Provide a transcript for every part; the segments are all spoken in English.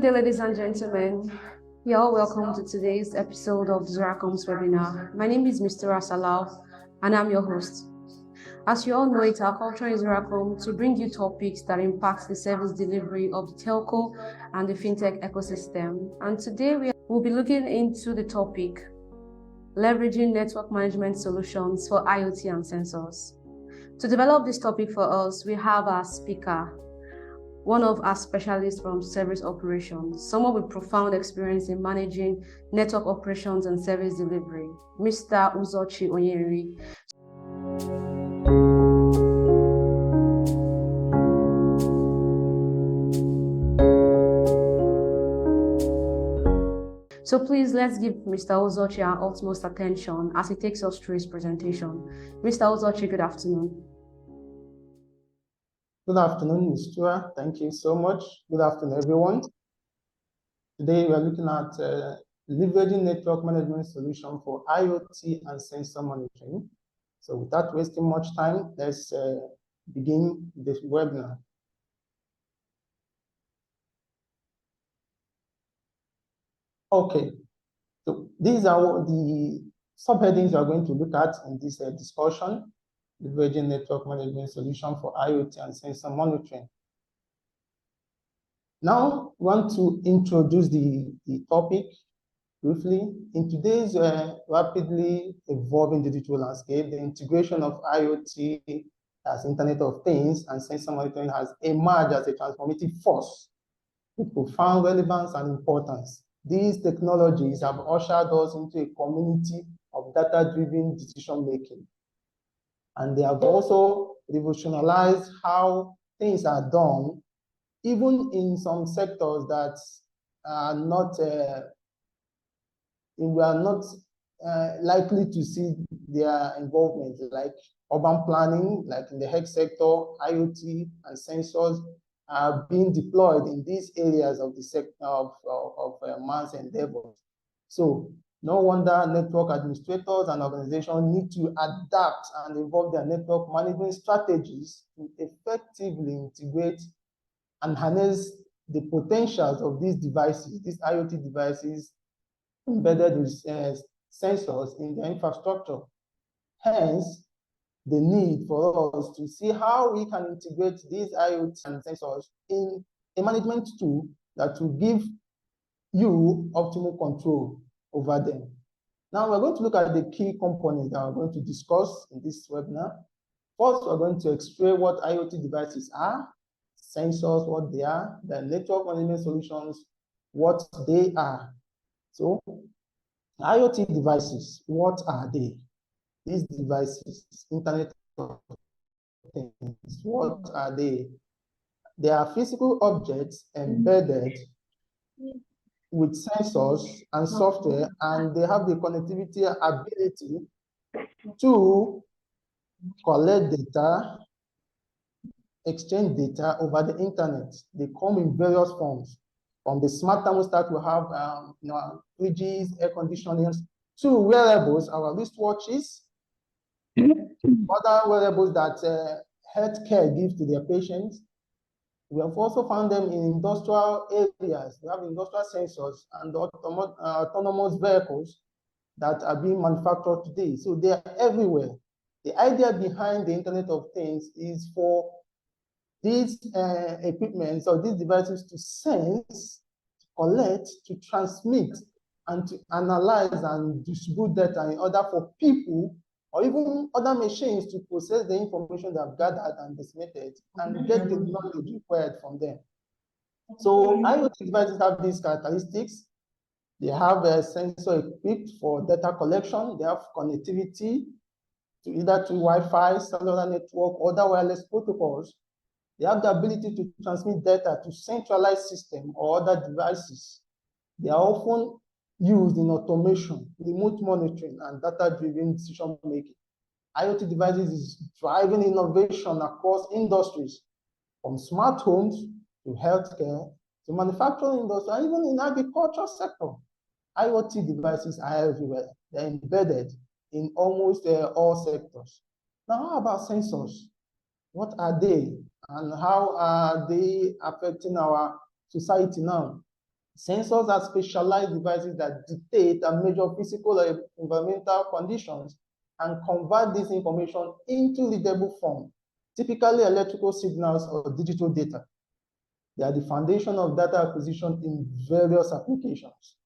day, ladies and gentlemen. You're all welcome to today's episode of Zoracom's webinar. My name is Mr. Asalau, and I'm your host. As you all know, it's our culture in Zoracom to bring you topics that impact the service delivery of the telco and the fintech ecosystem. And today we'll be looking into the topic, leveraging network management solutions for IoT and sensors. To develop this topic for us, we have our speaker, one of our specialists from service operations, someone with profound experience in managing network operations and service delivery, Mr. Uzochi Onyeri. So please, let's give Mr. Uzochi our utmost attention as he takes us through his presentation. Mr. Uzochi, good afternoon. Good afternoon, Ms. Chua. Thank you so much. Good afternoon, everyone. Today, we are looking at leveraging network management solution for IoT and sensor monitoring. So without wasting much time, let's begin this webinar. Okay, so these are the subheadings we are going to look at in this discussion. Leveraging network management solution for IoT and sensor monitoring. Now, I want to introduce the topic briefly. In today's rapidly evolving digital landscape, the integration of IoT as Internet of Things and sensor monitoring has emerged as a transformative force with profound relevance and importance. These technologies have ushered us into a community of data-driven decision-making. And they have also revolutionized how things are done, even in some sectors that are not, we are not likely to see their involvement, like urban planning, like in the health sector, IoT and sensors are being deployed in these areas of the sector of man's endeavors. So no wonder network administrators and organizations need to adapt and evolve their network management strategies to effectively integrate and harness the potentials of these devices, these IoT devices embedded with sensors in the infrastructure. Hence, the need for us to see how we can integrate these IoT and sensors in a management tool that will give you optimal control over them. Now we're going to look at the key components that we're going to discuss in this webinar. First, we're going to explain what IoT devices are, sensors, what they are, the network management solutions, what they are. So, IoT devices, what are they? These devices, Internet of Things, what are they? They are physical objects embedded with sensors and software, and they have the connectivity ability to collect data, exchange data over the internet. They come in various forms, from the smart thermostat we have, fridges, air conditioners, to wearables, our wristwatches, other wearables that healthcare gives to their patients. We have also found them in industrial areas. We have industrial sensors and autonomous vehicles that are being manufactured today. So they are everywhere. The idea behind the Internet of Things is for these equipments or these devices to sense, to collect, to transmit, and to analyze and distribute data in order for people or even other machines to process the information they have gathered and disseminated and get the knowledge required from them. So IoT devices have these characteristics. They have a sensor equipped for data collection. They have connectivity to either to Wi-Fi, cellular network, or other wireless protocols. They have the ability to transmit data to centralized system or other devices. They are often used in automation, remote monitoring, and data-driven decision-making. IoT devices is driving innovation across industries, from smart homes to healthcare to manufacturing industry, and even in agriculture sector. IoT devices are everywhere. They're embedded in almost all sectors. Now, how about sensors? What are they, and how are they affecting our society now? Sensors are specialized devices that dictate and measure physical or environmental conditions and convert this information into readable form, typically electrical signals or digital data. They are the foundation of data acquisition in various applications.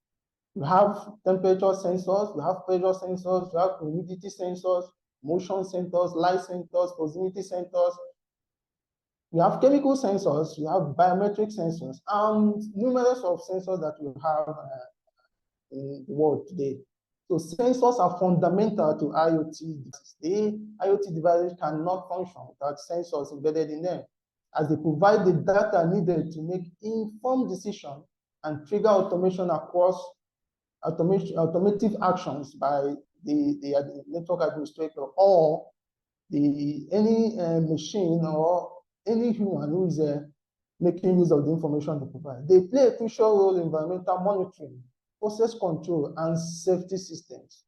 You have temperature sensors, you have pressure sensors, you have humidity sensors, motion sensors, light sensors, proximity sensors. You have chemical sensors, you have biometric sensors, and numerous of sensors that you have in the world today. So sensors are fundamental to IoT devices. The IoT devices cannot function without sensors embedded in them, as they provide the data needed to make informed decisions and trigger automation across automative actions by the network administrator or any machine or any human who is making use of the information they provide. They play a crucial role in environmental monitoring, process control, and safety systems.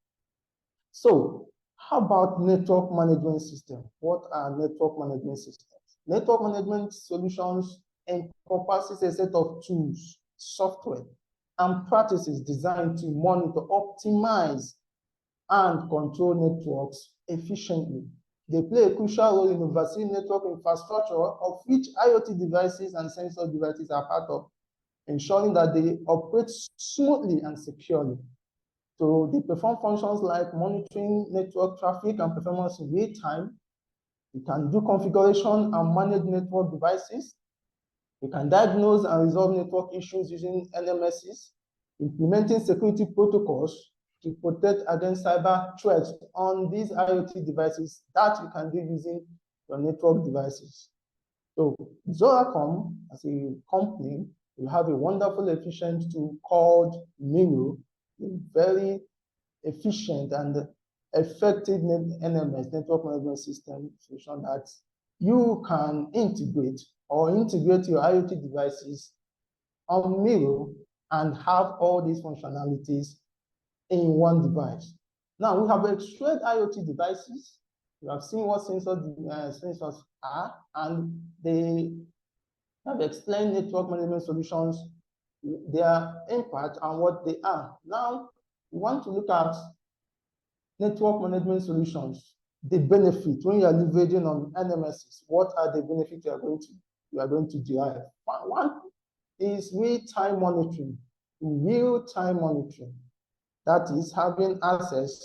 So, how about network management system? What are network management systems? Network management solutions encompasses a set of tools, software, and practices designed to monitor, optimize, and control networks efficiently. They play a crucial role in overseeing network infrastructure, of which IoT devices and sensor devices are part of, ensuring that they operate smoothly and securely. So they perform functions like monitoring network traffic and performance in real time. You can do configuration and manage network devices. You can diagnose and resolve network issues using NMSs, implementing security protocols to protect against cyber threats on these IoT devices that you can do using your network devices. So Zoracom, as a company, we have a wonderful, efficient tool called Miro, a very efficient and effective NMS, network management system solution that you can integrate your IoT devices on Miro and have all these functionalities in one device. Now we have extracted IoT devices. You have seen what sensors are, and they have explained network management solutions, their impact, and what they are. Now we want to look at network management solutions, the benefit when you are leveraging on NMSs. What are the benefits you are going to derive? One is real-time monitoring. Real-time monitoring. That is having access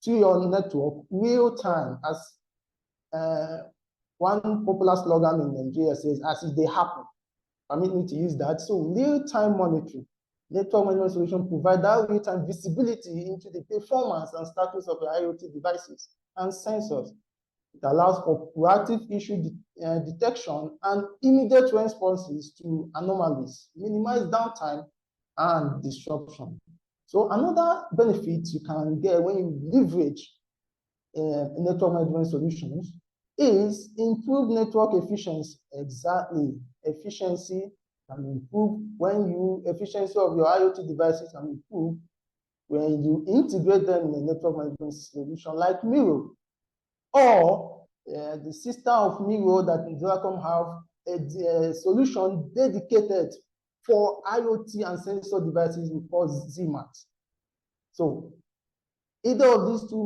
to your network real-time, as one popular slogan in Nigeria says, as if they happen. Permit me to use that. So real-time monitoring. Network management solution provide that real-time visibility into the performance and status of your IoT devices and sensors. It allows for proactive issue detection and immediate responses to anomalies, minimize downtime and disruption. So another benefit you can get when you leverage network management solutions is improve network efficiency. Exactly, efficiency can improve efficiency of your IoT devices can improve when you integrate them in a network management solution like Miro, or the sister of Miro that Zoracom have a solution dedicated for IoT and sensor devices we call ZMAT. So either of these two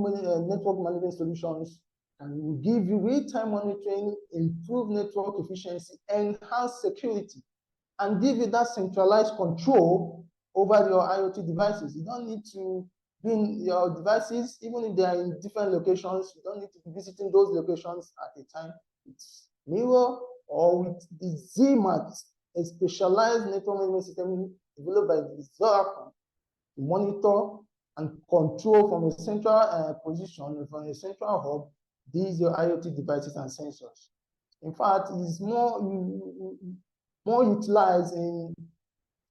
network management solutions can give you real-time monitoring, improve network efficiency, enhance security, and give you that centralized control over your IoT devices. You don't need to be in your devices, even if they are in different locations, you don't need to be visiting those locations at a time. It's Miro or with the ZMAT, a specialized network management system developed by Zoracom to monitor and control from a central position, from a central hub, these your IoT devices and sensors. In fact, it's more utilized in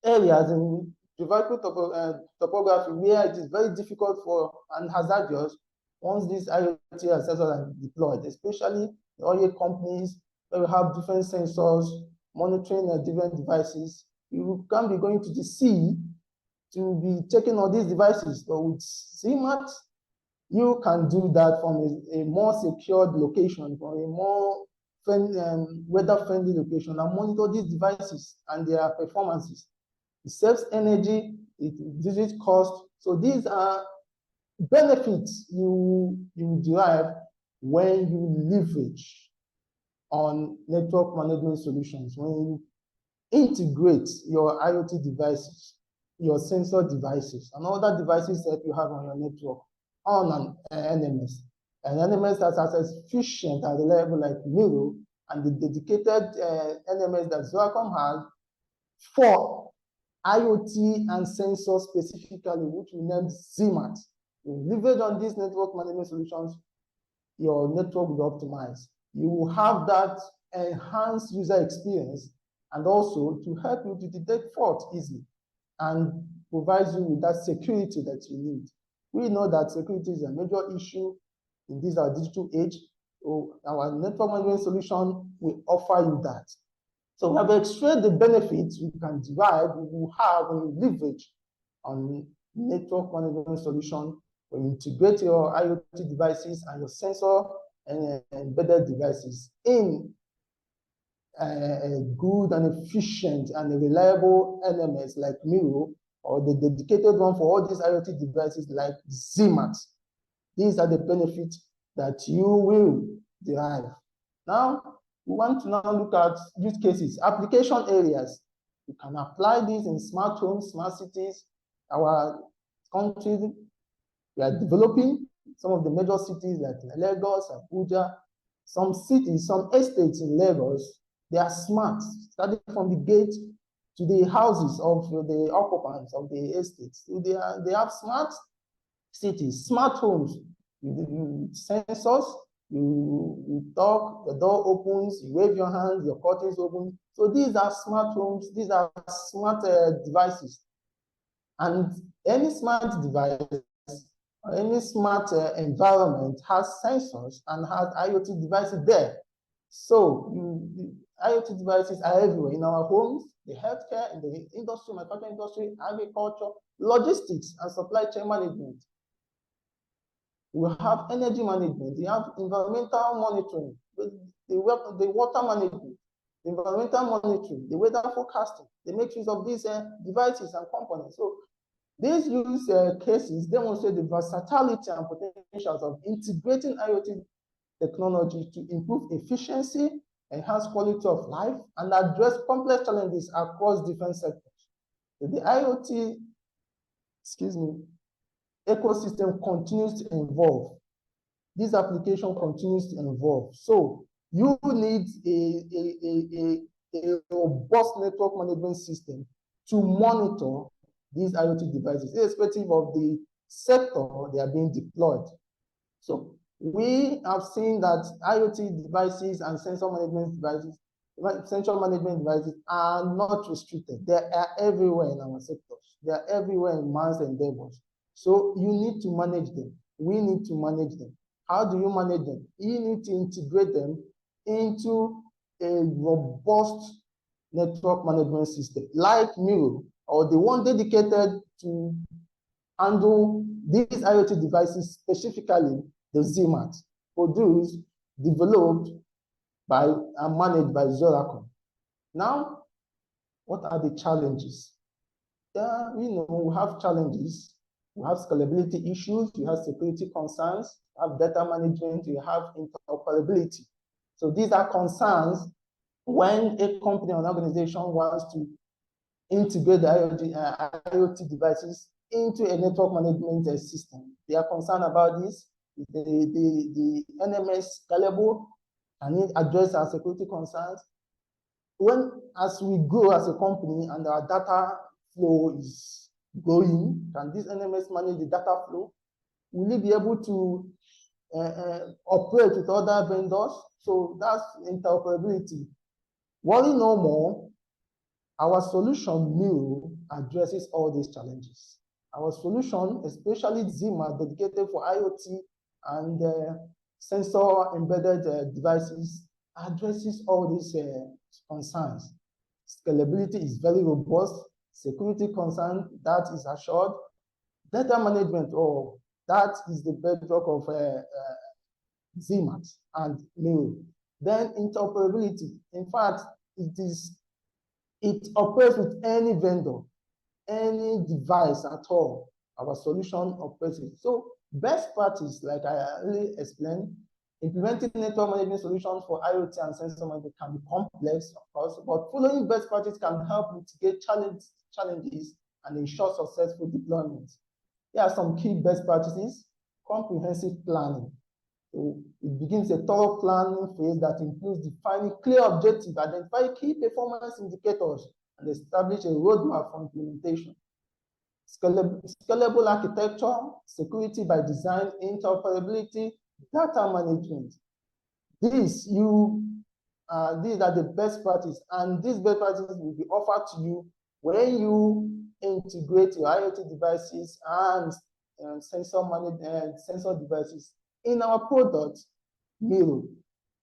areas in geographical topography where it is very difficult for and hazardous once these IoT sensors are deployed, especially the oil companies where we have different sensors monitoring different devices. You can be going to the sea to be checking on these devices. So with ZMAT, you can do that from a more secured location, from a more weather-friendly location, and monitor these devices and their performances. it saves energy, it reduces cost. So these are benefits you derive when you leverage on network management solutions, when you integrate your IoT devices, your sensor devices, and other devices that you have on your network on an NMS. An NMS that's as efficient and reliable like Miro, and the dedicated NMS that Zoracom has for IoT and sensors specifically, which we named ZMAT. You leverage on these network management solutions, your network will be optimized. You will have that enhanced user experience, and also to help you to detect fault easily and provides you with that security that you need. We know that security is a major issue in this our digital age. So our network management solution will offer you that. So we have extracted the benefits you can derive, you have when you leverage on network management solution, when you integrate your IoT devices and your sensor and embedded devices in a good and efficient and a reliable NMS like Miro, or the dedicated one for all these IoT devices like ZMAT. These are the benefits that you will derive. Now, we want to now look at use cases, application areas. You can apply these in smart homes, smart cities. Our country, we are developing some of the major cities like Lagos, Abuja, some cities, some estates in Lagos, they are smart, starting from the gate to the houses of the occupants of the estates. So they have smart cities, smart homes, sensors, you talk, the door opens, you wave your hand, your curtains open. So these are smart homes, these are smart devices. And any smart device, any smart environment has sensors and has IoT devices there. So IoT devices are everywhere in our homes, the healthcare, in the industry, manufacturing industry, agriculture, logistics, and supply chain management. We have energy management, we have environmental monitoring, the water management, the environmental monitoring, the weather forecasting. They make use of these devices and components. So these use cases demonstrate the versatility and potentials of integrating IoT technology to improve efficiency, enhance quality of life, and address complex challenges across different sectors. So the IoT, ecosystem continues to evolve. This application continues to evolve. So you need a robust network management system to monitor these IoT devices, irrespective of the sector they are being deployed. So we have seen that IoT devices and sensor management devices are not restricted. They are everywhere in our sectors. They are everywhere in man's endeavors. So you need to manage them. We need to manage them. How do you manage them? You need to integrate them into a robust network management system like Miro, or the one dedicated to handle these IoT devices, specifically the ZMAT, produced, developed by and managed by Zoracom. Now, what are the challenges? Yeah, we have challenges. We have scalability issues, you have security concerns, you have data management, you have interoperability. So these are concerns when a company or an organization wants to integrate the IoT devices into a network management system. They are concerned about this. The NMS scalable, and it address our security concerns. As we grow as a company and our data flow is growing, can this NMS manage the data flow? Will it be able to operate with other vendors? So that's interoperability. Worry no more. Our solution, Miro, addresses all these challenges. Our solution, especially ZMAT, dedicated for IoT and sensor embedded devices, addresses all these concerns. Scalability is very robust. Security concern, that is assured. Data management, that is the bedrock of ZMAT and Miro. Then interoperability. In fact, it operates with any vendor. any device at all. Our solution operates it. So best practice, like I already explained, implementing network management solutions for IoT and sensor management can be complex, of course, but following best practice can help mitigate challenges and ensure successful deployment. Here are some key best practices: comprehensive planning. So it begins a thorough planning phase that includes defining clear objectives, identify key performance indicators, and establish a roadmap for implementation. Scalable architecture, security by design, interoperability, data management. These are the best practices, and these best practices will be offered to you when you integrate your IoT devices and sensor devices in our product, Miro,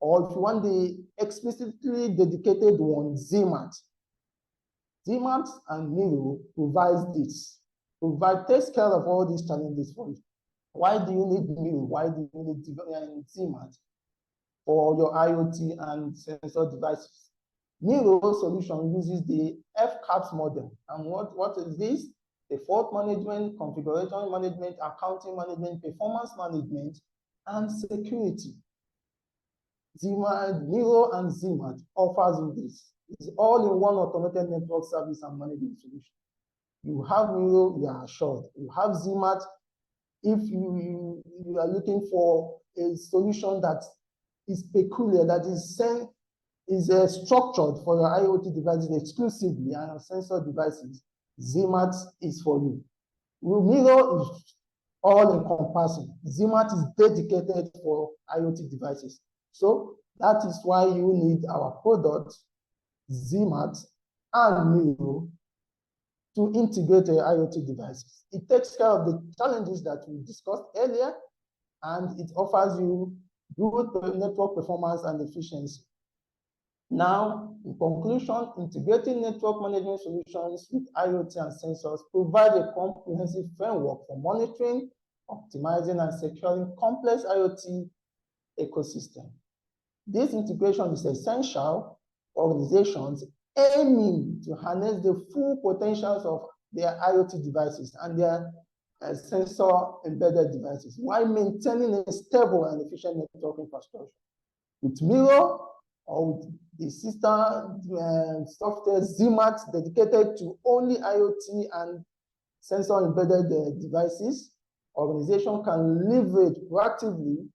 or if you want the explicitly dedicated one, ZMAT. ZMAT and Miro takes care of all these challenges for you. Why do you need Miro? Why do you need ZMAT for your IoT and sensor devices? Miro solution uses the FCAPS model. And what is this? The fault management, configuration management, accounting management, performance management, and security. Miro and ZMAT offers you this. It's all in one automated network service and management solution. You have Miro, you are assured. You have ZMAT. If you are looking for a solution that is peculiar, that is structured for your IoT devices exclusively and your sensor devices, ZMAT is for you. Miro is all encompassing. ZMAT is dedicated for IoT devices. So that is why you need our product, ZMAT and Miro, to integrate your IoT devices. It takes care of the challenges that we discussed earlier, and it offers you good network performance and efficiency. Now, in conclusion, integrating network management solutions with IoT and sensors provide a comprehensive framework for monitoring, optimizing, and securing complex IoT ecosystem. This integration is essential for organizations aiming to harness the full potentials of their IoT devices and their sensor embedded devices while maintaining a stable and efficient network infrastructure. With Miro, or with the sister software ZMAT dedicated to only IoT and sensor embedded devices, organization can leverage proactively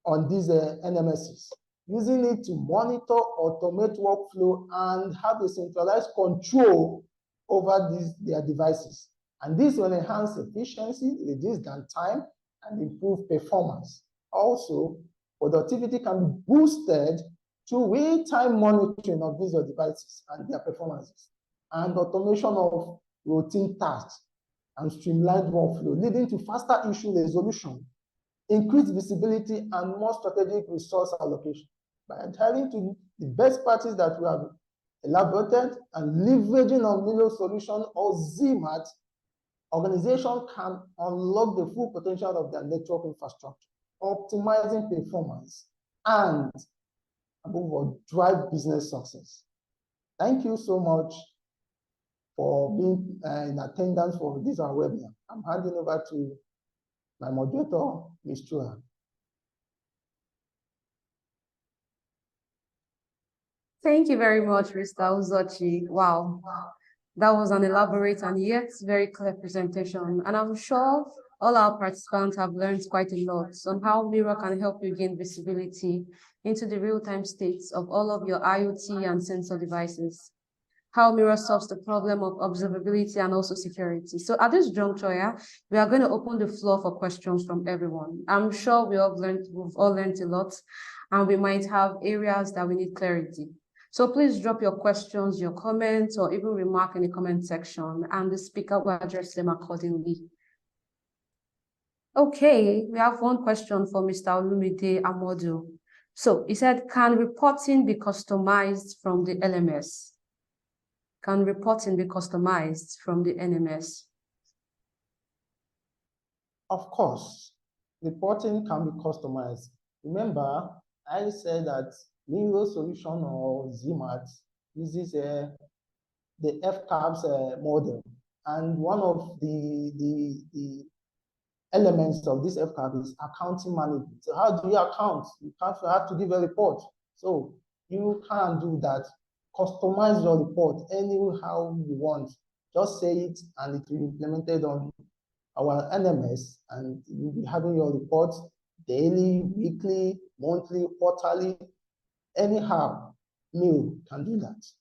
on these NMSs, using it to monitor, automate workflow, and have a centralized control over their devices. And this will enhance efficiency, reduce downtime, and improve performance. Also, productivity can be boosted through real-time monitoring of these devices and their performances, and automation of routine tasks and streamlined workflow, leading to faster issue resolution, increased visibility, and more strategic resource allocation. By adhering to the best practice that we have elaborated and leveraging on Miro solution or ZMAT, organization can unlock the full potential of their network infrastructure, optimizing performance, and above all, drive business success. Thank you so much for being in attendance for this our webinar. I'm handing over to my moderator, Ms. Chua. Thank you very much, Mr. Uzochi. Wow, that was an elaborate and yet very clear presentation. And I'm sure all our participants have learned quite a lot on how Miro can help you gain visibility into the real-time states of all of your IoT and sensor devices, how Miro solves the problem of observability and also security. So at this juncture, we are going to open the floor for questions from everyone. I'm sure we've all learned a lot, and we might have areas that we need clarity. So please drop your questions, your comments, or even remark in the comment section, and the speaker will address them accordingly. Okay, we have one question for Mr. Olumide Amodu. So he said, can reporting be customized from the LMS? Can reporting be customized from the NMS? Of course, reporting can be customized. Remember, I said that Miro solution or ZMAT uses the FCAPS model. And one of the elements of this FCAP is accounting management. So how do you account? You have to give a report. So you can do that. Customize your report anyhow you want. Just say it and it will be implemented on our NMS, and you'll be having your reports daily, weekly, monthly, quarterly, anyhow. Mail can do that.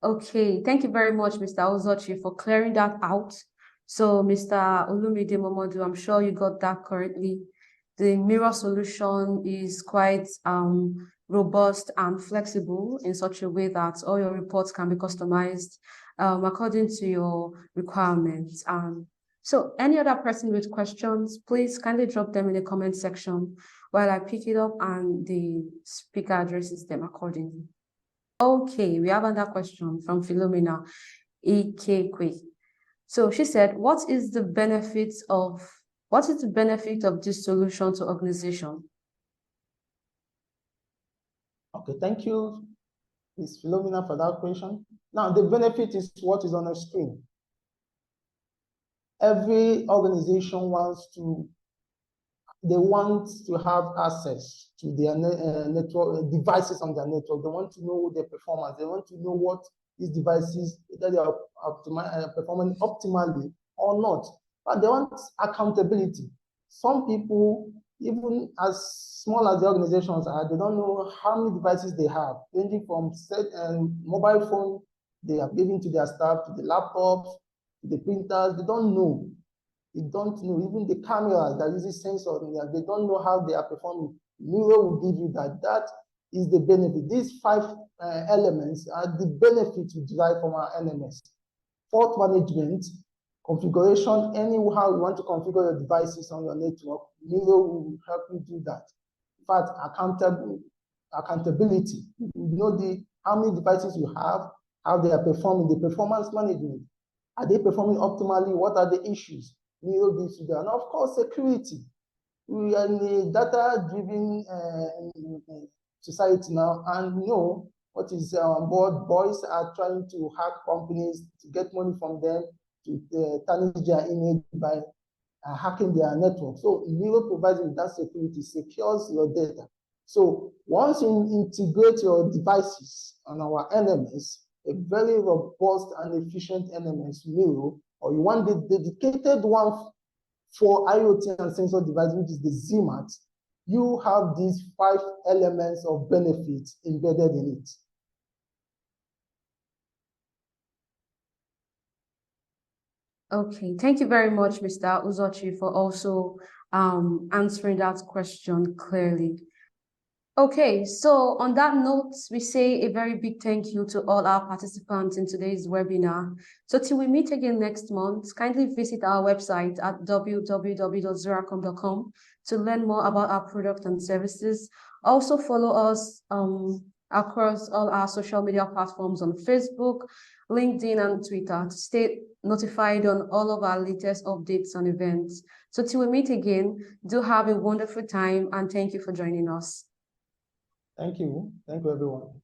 Okay, thank you very much, Mr. Uzochi, for clearing that out. So, Mr. Olumide Momodu, I'm sure you got that correctly. The mirror solution is quite robust and flexible in such a way that all your reports can be customized according to your requirements. So any other person with questions, please kindly drop them in the comment section while I pick it up and the speaker addresses them accordingly. Okay, we have another question from Philomena Ikekwe. So she said, what is the benefit of this solution to organization? Okay, thank you, Ms. Philomena, for that question. Now, the benefit is what is on the screen. Every organization wants to have access to their network devices on their network. They want to know their performance. They want to know what these devices, whether they are performing optimally or not. But they want accountability. Some people, even as small as the organizations are, they don't know how many devices they have, ranging from mobile phone they are giving to their staff, to the laptops, to the printers. They don't know. They don't know. Even the cameras that uses sensors, they don't know how they are performing. Miro will give you that. That is the benefit. These 5 elements are the benefits we derive from our NMS. Fault management, configuration, anyhow you want to configure your devices on your network, Miro will help you do that. In fact, accountability. You know how many devices you have, how they are performing, the performance management. Are they performing optimally? What are the issues? Miro gives you that. And of course, security. We are in a data-driven society now, and we know what is on board. Boys are trying to hack companies to get money from them, to tarnish their image by hacking their network. So Miro provides you that security, secures your data. So once you integrate your devices on our NMS, a very robust and efficient NMS Miro, or you want the dedicated one for IoT and sensor device, which is the ZMAT, you have these 5 elements of benefits embedded in it. Okay, thank you very much, Mr. Uzochi, for also answering that question clearly. Okay, so on that note, we say a very big thank you to all our participants in today's webinar. So till we meet again next month, kindly visit our website at www.zoracom.com to learn more about our product and services. Also follow us across all our social media platforms on Facebook, LinkedIn, and Twitter to stay notified on all of our latest updates and events. So till we meet again, do have a wonderful time and thank you for joining us. Thank you. Thank you, everyone.